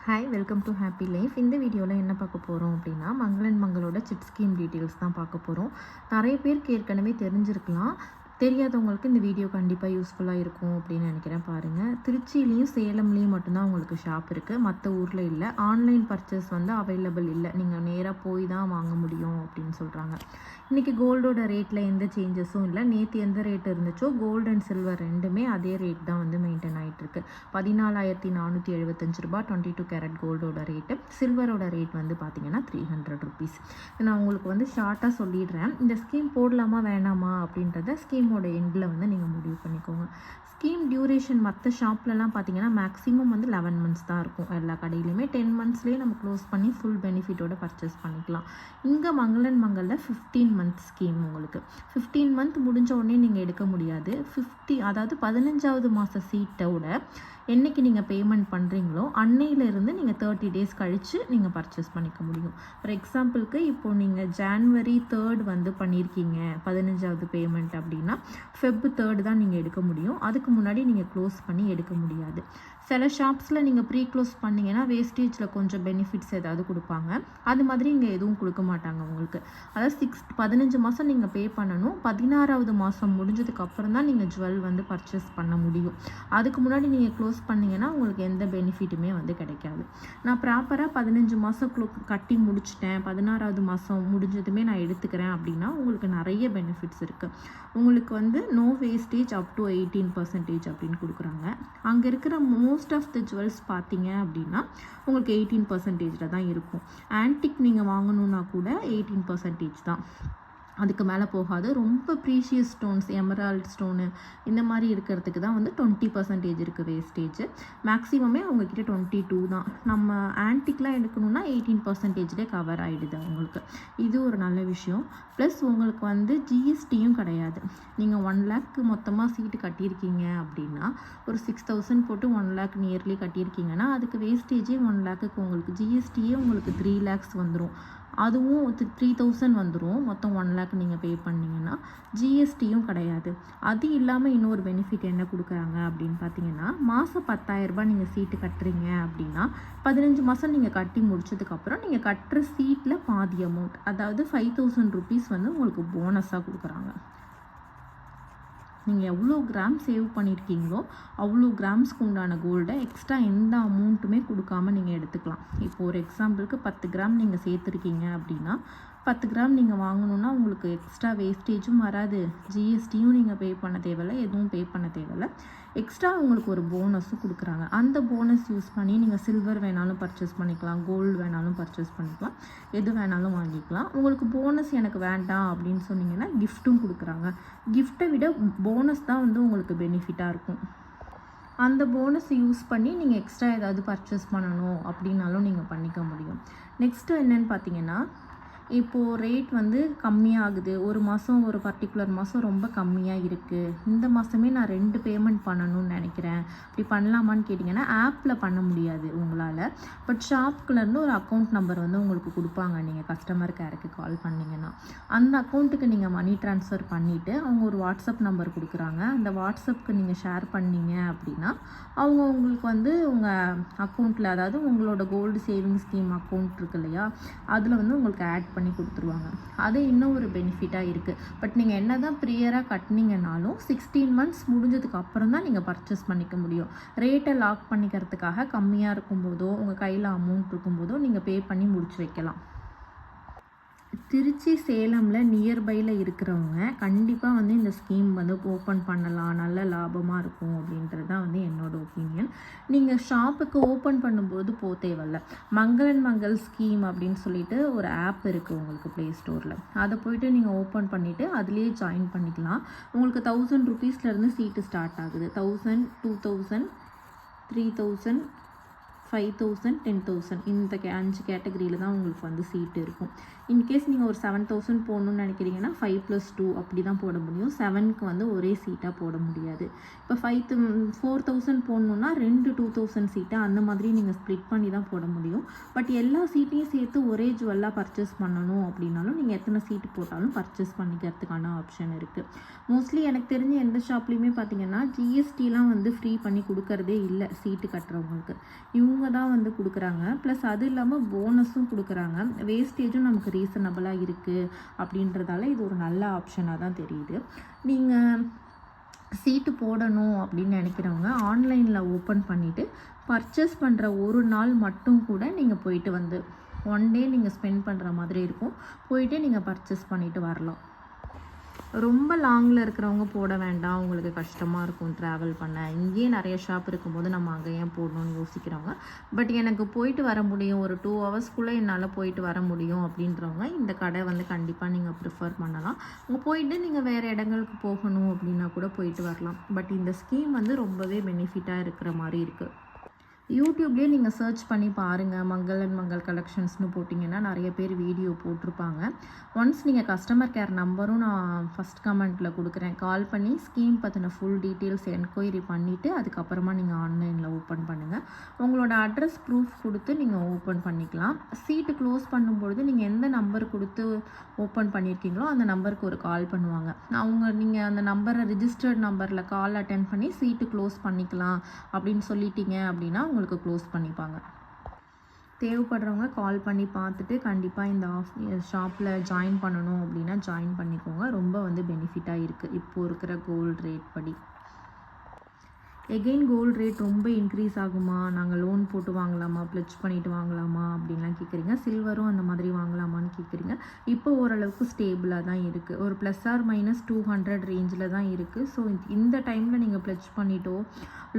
Hi, welcome to happy life. இந்த வீடியோவில் என்ன பார்க்க போகிறோம் அப்படின்னா, மங்களன் மங்களோட சிட் ஸ்கீம் டீட்டெயில்ஸ் தான் பார்க்க போகிறோம். நிறைய பேருக்கு ஏற்கனவே தெரிஞ்சிருக்கலாம். தெரியாதவங்களுக்கு இந்த வீடியோ கண்டிப்பாக யூஸ்ஃபுல்லாக இருக்கும் அப்படின்னு நினைக்கிறேன். பாருங்கள், திருச்சியிலையும் சேலம்லேயும் மட்டும்தான் உங்களுக்கு ஷாப் இருக்குது, மற்ற ஊரில் இல்லை. ஆன்லைன் பர்ச்சேஸ் வந்து அவைலபிள் இல்லை, நீங்கள் நேராக போய் தான் வாங்க முடியும் அப்படின்னு சொல்கிறாங்க. இன்றைக்கி கோல்டோட ரேட்டில் எந்த சேஞ்சஸும் இல்லை. நேற்று எந்த ரேட் இருந்துச்சோ கோல்டு அண்ட் சில்வர் ரெண்டுமே அதே ரேட் தான் வந்து மெயின்டைன் ஆகிட்டுருக்கு. 14,475 ரூபா 22 கேரட் கோல்டோட ரேட்டு. சில்வரோட ரேட் வந்து பார்த்திங்கன்னா 300 ருபீஸ். நான் உங்களுக்கு வந்து ஷார்ட்டாக சொல்லிடுறேன். இந்த ஸ்கீம் போடலாமா வேணாமா அப்படின்றத ஸ்கீமோட எண்டில் வந்து நீங்கள் முடிவு பண்ணிக்கோங்க. ஸ்கீம் டியூரேஷன் மற்ற ஷாப்லலாம் பார்த்தீங்கன்னா மேக்ஸிமம் வந்து 11 மந்த்ஸ் தான் இருக்கும். எல்லா கடையிலையுமே 10 மந்த்ஸ்லேயே நம்ம க்ளோஸ் பண்ணி ஃபுல் பெனிஃபிட்டோட பர்ச்சேஸ் பண்ணிக்கலாம். இங்கே மங்களன் மங்களில் 15 மந்த் ஸ்கீம். உங்களுக்கு 15 மந்த் முடிஞ்ச உடனே நீங்கள் எடுக்க முடியாது. அதாவது 15வது மாத சீட்டோட என்றைக்கு நீங்கள் பேமெண்ட் பண்ணுறீங்களோ அன்னையிலேருந்து நீங்கள் 30 டேஸ் கழித்து நீங்கள் பர்ச்சேஸ் பண்ணிக்க முடியும். ஃபார் எக்ஸாம்பிளுக்கு இப்போது நீங்கள் January 3 வந்து பண்ணியிருக்கீங்க 15வது பேமெண்ட் அப்படின்னா Feb 3 தான் நீங்கள் எடுக்க முடியும். அதுக்கு முன்னாடி நீங்கள் க்ளோஸ் பண்ணி எடுக்க முடியாது. சில ஷாப்ஸில் நீங்கள் ப்ரீ க்ளோஸ் பண்ணிங்கன்னா வேஸ்டேஜில் கொஞ்சம் பெனிஃபிட்ஸ் ஏதாவது கொடுப்பாங்க. அது மாதிரி இங்கே எதுவும் கொடுக்க மாட்டாங்க உங்களுக்கு. அதாவது 15 மாதம் நீங்கள் பே பண்ணணும். 16வது மாதம் முடிஞ்சதுக்கப்புறம் தான் நீங்கள் ஜுவல் வந்து பர்ச்சேஸ் பண்ண முடியும். அதுக்கு முன்னாடி நீங்கள் க்ளோஸ் பண்ணிங்கன்னா உங்களுக்கு எந்த பெனிஃபிட்டுமே வந்து கிடைக்காது. நான் ப்ராப்பராக 15 மாதம் கட்டி முடிச்சிட்டேன், 16வது மாதம் முடிஞ்சதுமே நான் எடுத்துக்கிறேன் அப்படின்னா உங்களுக்கு நிறைய பெனிஃபிட்ஸ் இருக்குது. உங்களுக்கு வந்து நோ வேஸ்டேஜ் அப் டு 18% அப்படின்னு கொடுக்குறாங்க. அங்கே இருக்கிற மோஸ்ட் ஆஃப் த ஜுவல்ஸ் பார்த்தீங்க அப்படின்னா உங்களுக்கு 18% தான் இருக்கும். ஆன்டிக் நீங்கள் வாங்கணுன்னா கூட 18% தான், அதுக்கு மேலே போகாது. ரொம்ப ப்ரீஷியஸ் ஸ்டோன்ஸ், எமரால்ட் ஸ்டோனு இந்த மாதிரி இருக்கிறதுக்கு தான் வந்து 20% இருக்குது வேஸ்டேஜ். மேக்ஸிமமே அவங்கக்கிட்ட 22 தான். நம்ம ஆன்டிக்லாம் எடுக்கணுன்னா 18%லே கவர் ஆகிடுது அவங்களுக்கு. இது ஒரு நல்ல விஷயம். ப்ளஸ் உங்களுக்கு வந்து ஜிஎஸ்டியும் கிடையாது. நீங்கள் 1 லேக் மொத்தமாக சீட்டு கட்டியிருக்கீங்க அப்படின்னா ஒரு 6,000 போட்டு 1 லேக் நியர்லி கட்டியிருக்கீங்கன்னா அதுக்கு வேஸ்டேஜே 1 லேக்குக்கு உங்களுக்கு ஜிஎஸ்டியே உங்களுக்கு 3 லேக்ஸ் வந்துடும். அதுவும் 3,000 வந்துடும். மொத்தம் 1 லேக் நீங்கள் பே பண்ணிங்கன்னா ஜிஎஸ்டியும் கிடையாது. அது இல்லாமல் இன்னொரு பெனிஃபிட் என்ன கொடுக்குறாங்க அப்படின்னு பார்த்தீங்கன்னா, மாதம் 10,000 ரூபாய் நீங்கள் சீட்டு கட்டுறீங்க அப்படின்னா 15 மாதம் நீங்கள் கட்டி முடிச்சதுக்கப்புறம் நீங்கள் கட்டுற சீட்டில் பாதி அமௌண்ட், அதாவது 5,000 ருபீஸ் வந்து உங்களுக்கு போனஸாக கொடுக்குறாங்க. நீங்கள் எவ்வளோ கிராம் சேவ் பண்ணியிருக்கீங்களோ அவ்வளோ கிராம்ஸ்க்கு உண்டான கோல்டை எக்ஸ்ட்ரா எந்த அமௌண்ட்டுமே கொடுக்காமல் நீங்கள் எடுத்துக்கலாம். இப்போது ஒரு எக்ஸாம்பிளுக்கு 10 கிராம் நீங்கள் சேர்த்துருக்கீங்க அப்படின்னா 10 கிராம் நீங்கள் வாங்கணுன்னா உங்களுக்கு எக்ஸ்ட்ரா வேஸ்டேஜும் வராது, ஜிஎஸ்டியும் நீங்கள் பே பண்ண தேவையில்லை, எதுவும் பே பண்ண தேவையில்லை. எக்ஸ்ட்ரா உங்களுக்கு ஒரு போனஸும் கொடுக்குறாங்க. அந்த போனஸ் யூஸ் பண்ணி நீங்கள் சில்வர் வேணாலும் பர்ச்சேஸ் பண்ணிக்கலாம், கோல்டு வேணாலும் பர்ச்சேஸ் பண்ணிக்கலாம், எது வேணாலும் வாங்கிக்கலாம். உங்களுக்கு போனஸ் எனக்கு வேண்டாம் அப்படின்னு சொன்னீங்கன்னா கிஃப்ட்டும் கொடுக்குறாங்க. கிஃப்ட்டை விட போனஸ் தான் வந்து உங்களுக்கு பெனிஃபிட்டாக இருக்கும். அந்த போனஸ் யூஸ் பண்ணி நீங்கள் எக்ஸ்ட்ரா ஏதாவது பர்ச்சேஸ் பண்ணணும் அப்படின்னாலும் நீங்கள் பண்ணிக்க முடியும். நெக்ஸ்ட்டு என்னென்னு பார்த்தீங்கன்னா, இப்போது ரேட் வந்து கம்மியாகுது. ஒரு மாதம் ஒரு பர்டிகுலர் மாதம் ரொம்ப கம்மியாக இருக்குது, இந்த மாதமே நான் 2 பேமெண்ட் பண்ணணும்னு நினைக்கிறேன், அப்படி பண்ணலாமான்னு கேட்டிங்கன்னா ஆப்பில் பண்ண முடியாது உங்களால். பட் ஷாப்புக்குலேருந்து ஒரு அக்கௌண்ட் நம்பர் வந்து உங்களுக்கு கொடுப்பாங்க. நீங்கள் கஸ்டமர் கேருக்கு கால் பண்ணிங்கன்னா அந்த அக்கௌண்ட்டுக்கு நீங்கள் மணி ட்ரான்ஸ்ஃபர் பண்ணிவிட்டு அவங்க ஒரு வாட்ஸ்அப் நம்பர் கொடுக்குறாங்க. அந்த வாட்ஸ்அப்புக்கு நீங்கள் ஷேர் பண்ணீங்க அப்படின்னா அவங்க உங்களுக்கு வந்து உங்கள் அக்கௌண்ட்டில், அதாவது உங்களோட கோல்டு சேவிங் ஸ்கீம் அக்கௌண்ட் இருக்கு இல்லையா, அதில் வந்து உங்களுக்கு ஆட் பண்ணி கொடுத்துருவாங்க. அது இன்னும் ஒரு பெனிஃபிட்டாக இருக்குது. பட் நீங்கள் என்ன தான் ப்ரியராக கட்டினீங்கன்னாலும் 16 மந்த்ஸ் முடிஞ்சதுக்கு அப்புறம் தான் நீங்கள் பர்ச்சேஸ் பண்ணிக்க முடியும். ரேட்டை லாக் பண்ணிக்கிறதுக்காக கம்மியாக இருக்கும்போதோ உங்கள் கையில் அமௌண்ட் இருக்கும்போதோ நீங்கள் பே பண்ணி முடிச்சு வைக்கலாம். திருச்சி சேலமில் நியர்பையில் இருக்கிறவங்க கண்டிப்பாக வந்து இந்த ஸ்கீம் வந்து ஓப்பன் பண்ணலாம், நல்ல லாபமாக இருக்கும் அப்படின்றது தான் வந்து என்னோடய ஒப்பீனியன். நீங்கள் ஷாப்புக்கு ஓப்பன் பண்ணும்போது தேவையில்ல, மங்களன் மங்கள் ஸ்கீம் அப்படின்னு சொல்லிட்டு ஒரு ஆப் இருக்குது உங்களுக்கு ப்ளே ஸ்டோரில். அதை போய்ட்டு நீங்கள் ஓப்பன் பண்ணிவிட்டு அதுலேயே ஜாயின் பண்ணிக்கலாம். உங்களுக்கு 1000 ருபீஸ்லேருந்து சீட்டு ஸ்டார்ட் ஆகுது. 1000, 2000, 3000, 5,000, 10,000 இந்த 5 கேட்டகரியில் தான் உங்களுக்கு வந்து சீட்டு இருக்கும். இன்கேஸ் நீங்கள் ஒரு 7,000 போடணும்னு நினைக்கிறீங்கன்னா 5+2 அப்படி தான் போட முடியும். 7க்கு வந்து ஒரே சீட்டாக போட முடியாது. இப்போ 4,000 போடணுன்னா 2 2,000 சீட்டை அந்த மாதிரி நீங்கள் ஸ்ப்ளிட் பண்ணி தான் போட முடியும். பட் எல்லா சீட்டையும் சேர்த்து ஒரே ஜுவல்லாக பர்ச்சேஸ் பண்ணணும் அப்படின்னாலும் நீங்கள் எத்தனை சீட்டு போட்டாலும் பர்ச்சேஸ் பண்ணிக்கிறதுக்கான ஆப்ஷன் இருக்குது. மோஸ்ட்லி எனக்கு தெரிஞ்ச எந்த ஷாப்லேயுமே பார்த்தீங்கன்னா ஜிஎஸ்டிலாம் வந்து ஃப்ரீ பண்ணி கொடுக்கறதே இல்லை சீட்டு கட்டுறவங்களுக்கு. இவங்க அவங்க தான் வந்து கொடுக்குறாங்க. ப்ளஸ் அது இல்லாமல் போனஸும் கொடுக்குறாங்க. வேஸ்டேஜும் நமக்கு ரீசனபிளாக இருக்குது அப்படின்றதால இது ஒரு நல்ல ஆப்ஷனாக தான் தெரியுது. நீங்கள் சீட்டு போடணும் அப்படின்னு நினைக்கிறவங்க ஆன்லைனில் ஓப்பன் பண்ணிவிட்டு பர்ச்சேஸ் பண்ணுற ஒரு நாள் மட்டும் கூட நீங்கள் போயிட்டு வந்து 1 டே நீங்கள் ஸ்பெண்ட் பண்ணுற மாதிரி இருக்கும். போயிட்டு நீங்கள் பர்ச்சேஸ் பண்ணிவிட்டு வரலாம். ரொம்ப லாங்கில் இருக்கிறவங்க போட வேண்டாம், உங்களுக்கு கஷ்டமாக இருக்கும் ட்ராவல் பண்ண. இங்கேயே நிறைய ஷாப் இருக்கும்போது நம்ம அங்கே ஏன் போடணும்னு யோசிக்கிறவங்க. பட் எனக்கு போயிட்டு வர முடியும், ஒரு 2 ஹவர்ஸ்க்குள்ளே என்னால் போயிட்டு வர முடியும் அப்படின்றவங்க இந்த கடை வந்து கண்டிப்பாக நீங்கள் ப்ரிஃபர் பண்ணலாம். அங்கே போயிட்டு நீங்கள் வேறு இடங்களுக்கு போகணும் அப்படின்னா கூட போயிட்டு வரலாம். பட் இந்த ஸ்கீம் வந்து ரொம்பவே பெனிஃபிட்டாக இருக்கிற மாதிரி இருக்குது. யூடியூப்லேயே நீங்கள் சர்ச் பண்ணி பாருங்கள். மங்கள் அண்ட் மங்கள் கலெக்ஷன்ஸ்னு போட்டிங்கன்னா நிறைய பேர் வீடியோ போட்டிருப்பாங்க. ஒன்ஸ் நீங்கள் கஸ்டமர் கேர் நம்பரும் நான் ஃபஸ்ட் கமெண்ட்டில் கொடுக்குறேன். கால் பண்ணி ஸ்கீம் பற்றின ஃபுல் டீட்டெயில்ஸ் என்கொயரி பண்ணிவிட்டு அதுக்கப்புறமா நீங்கள் ஆன்லைனில் ஓப்பன் பண்ணுங்கள். உங்களோட அட்ரஸ் ப்ரூஃப் கொடுத்து நீங்கள் ஓப்பன் பண்ணிக்கலாம். சீட்டு க்ளோஸ் பண்ணும்பொழுது நீங்கள் எந்த நம்பர் கொடுத்து ஓப்பன் பண்ணியிருக்கீங்களோ அந்த நம்பருக்கு ஒரு கால் பண்ணுவாங்க. நீங்கள் அந்த நம்பரை ரிஜிஸ்டர்ட் நம்பரில் கால் அட்டென்ட் பண்ணி சீட்டு க்ளோஸ் பண்ணிக்கலாம் அப்படின்னு சொல்லிட்டீங்க அப்படின்னா உங்களுக்கு க்ளோஸ் பண்ணிப்பாங்க. தேவைப்படுறவங்க கால் பண்ணி பார்த்துட்டு கண்டிப்பாக இந்த ஷாப்பில் ஜாயின் பண்ணணும் அப்படின்னா ஜாயின் பண்ணிக்கோங்க. ரொம்ப வந்து பெனிஃபிட்டாக இருக்குது இப்போது இருக்கிற கோல்டு ரேட் படி. எகெயின் கோல்டு ரேட் ரொம்ப இன்க்ரீஸ் ஆகுமா, நாங்கள் லோன் போட்டு வாங்கலாமா, ப்ளெட்ஜ் பண்ணிவிட்டு வாங்கலாமா அப்படின்லாம் கேட்குறீங்க. சில்வரும் அந்த மாதிரி வாங்கலாமான்னு கேட்குறீங்க. இப்போ ஓரளவுக்கு ஸ்டேபிளாக தான் இருக்குது. ஒரு +or- 200 ரேஞ்சில் தான் இருக்குது. ஸோ இந்த டைமில் நீங்கள் ப்ளெட்ஜ் பண்ணிட்டோ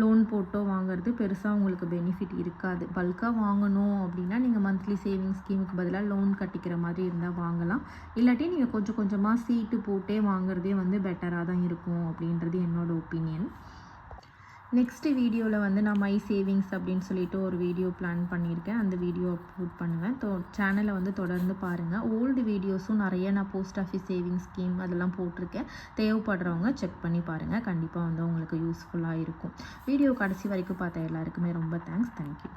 லோன் போட்டோ வாங்குறது பெருசாக உங்களுக்கு பெனிஃபிட் இருக்காது. பல்காக வாங்கணும் அப்படின்னா நீங்கள் மந்த்லி சேவிங்ஸ் ஸ்கீமுக்கு பதிலாக லோன் கட்டிக்கிற மாதிரி இருந்தால் வாங்கலாம். இல்லாட்டி நீங்கள் கொஞ்சம் கொஞ்சமாக சீட்டு போட்டே வாங்குறதே வந்து பெட்டராக தான் இருக்கும் அப்படின்றது என்னோடய ஒப்பீனியன். நெக்ஸ்ட்டு வீடியோவில் வந்து நான் மை சேவிங்ஸ் அப்படின்னு சொல்லிட்டு ஒரு வீடியோ பிளான் பண்ணியிருக்கேன். அந்த வீடியோ அப்லோட் பண்ணுவேன். சேனலை வந்து தொடர்ந்து பாருங்கள். ஓல்டு வீடியோஸும் நிறைய நான் போஸ்ட் ஆஃபீஸ் சேவிங்ஸ் ஸ்கீம் அதெல்லாம் போட்டிருக்கேன். தேவைப்படுறவங்க செக் பண்ணி பாருங்கள். கண்டிப்பாக வந்து உங்களுக்கு யூஸ்ஃபுல்லாக இருக்கும். வீடியோ கடைசி வரைக்கும் பார்த்த எல்லாருக்குமே ரொம்ப தேங்க்ஸ். தேங்க்யூ.